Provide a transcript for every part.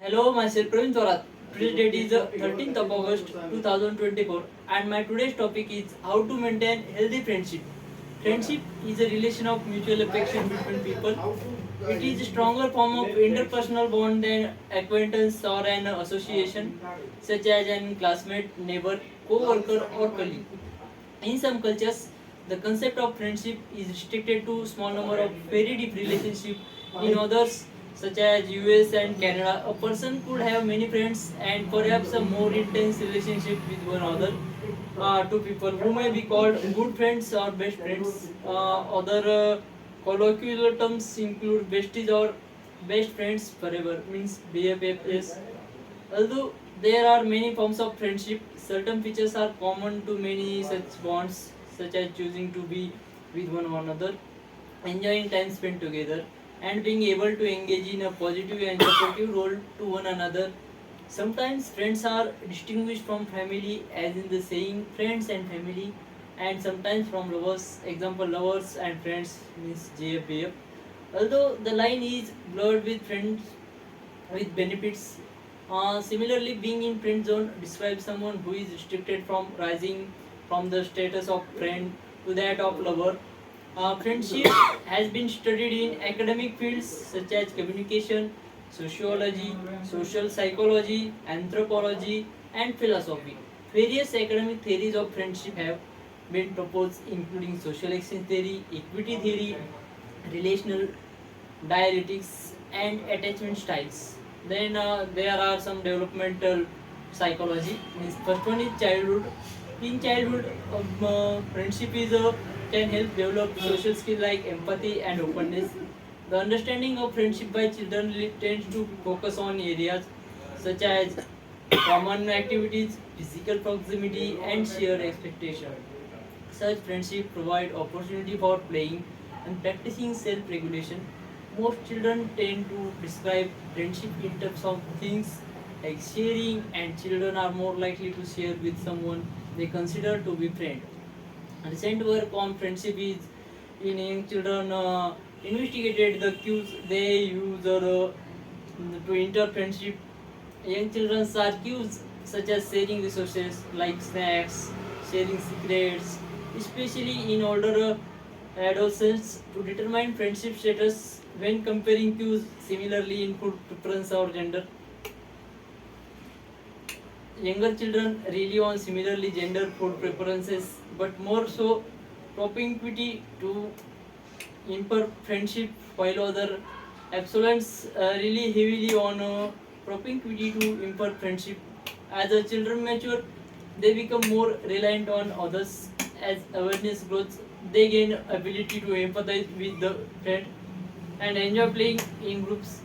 Hello, myself Praveen Thorat. Today's date is 13th of August 2024 and my today's topic is how to maintain healthy friendship. Friendship is a relation of mutual affection between people. It is a stronger form of interpersonal bond than acquaintance or an association, such as an classmate, neighbor, co-worker or colleague. In some cultures, the concept of friendship is restricted to small number of very deep relationships. In others, such as US and Canada, a person could have many friends and perhaps a more intense relationship with one another. Two people who may be called good friends or best friends. Other colloquial terms include besties or best friends forever, means BFFs. Although there are many forms of friendship, certain features are common to many such bonds, such as choosing to be with one another, enjoying time spent together, and being able to engage in a positive and supportive role to one another. Sometimes friends are distinguished from family, as in the saying friends and family, and sometimes from lovers. Example, lovers and friends means JFBF. Although the line is blurred with friends with benefits. Similarly, being in friend zone describes someone who is restricted from rising from the status of friend to that of lover. Friendship has been studied in academic fields such as communication, sociology, social psychology, anthropology, and philosophy. Various academic theories of friendship have been proposed, including social exchange theory, equity theory, relational dialectics, and attachment styles. Then there are some developmental psychology. Means first one is childhood. In childhood, friendship is can help develop social skill like empathy and openness. The understanding of friendship by children tends to focus on areas such as common activities, physical proximity, and shared expectation. Such friendship provide opportunity for playing and practicing self-regulation. Most children tend to describe friendship in terms of things like sharing, and children are more likely to share with someone they consider to be friend. Recent work on friendship is in young children investigated the cues they use to enter friendship. Young children are cues such as sharing resources like snacks, sharing secrets, especially in older adolescents to determine friendship status when comparing cues. Similarly, in food preference or gender, younger children rely on similarly gender food preferences, but more so propinquity to imper friendship, while other absolents rely heavily on propinquity to imper friendship. As the children mature, they become more reliant on others. As awareness grows, they gain ability to empathize with the friend and enjoy playing in groups.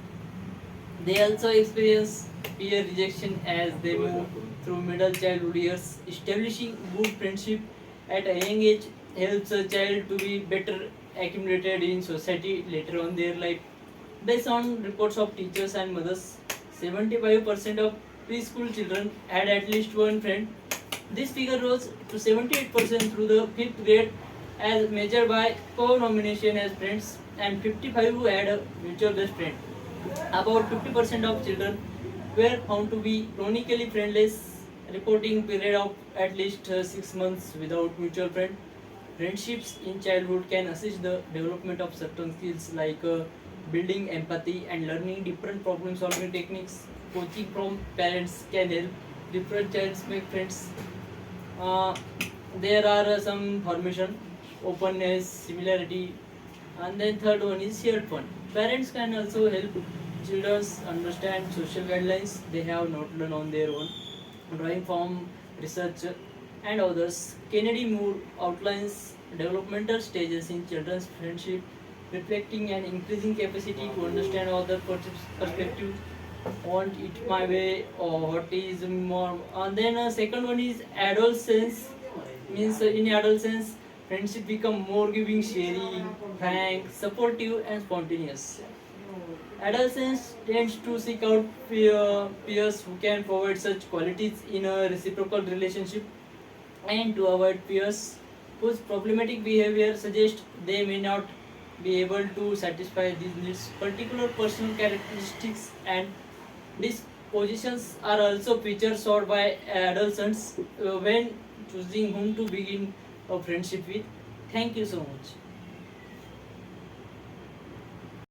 They also experience peer rejection as they move through middle childhood years. Establishing good friendship at a young age helps a child to be better accommodated in society later on their life. Based on reports of teachers and mothers, 75% of preschool children had at least one friend. This figure rose to 78% through the fifth grade as measured by co-nomination as friends, and 55 who had a mutual best friend. About 50% of children were found to be chronically friendless, reporting period of at least 6 months without mutual friend. Friendships in childhood can assist the development of certain skills like building empathy and learning different problem solving techniques. Coaching from parents can help different childs make friends. Uh, there are some formation, openness, similarity, and then third one is shared fun. Parents can also help children understand social guidelines they have not learned on their own, drawing from research and others. Kennedy Moore outlines developmental stages in children's friendship, reflecting an increasing capacity to understand other perspectives, want it my way or what is more. And then second one is adolescence, means in adolescence friendship become more giving, sharing, frank, supportive, and spontaneous. Adolescence tends to seek out peers who can provide such qualities in a reciprocal relationship, and to avoid peers whose problematic behavior suggests they may not be able to satisfy these needs. Particular personal characteristics and These positions are also featured sought by adolescents when choosing whom to begin a friendship with. Thank you so much.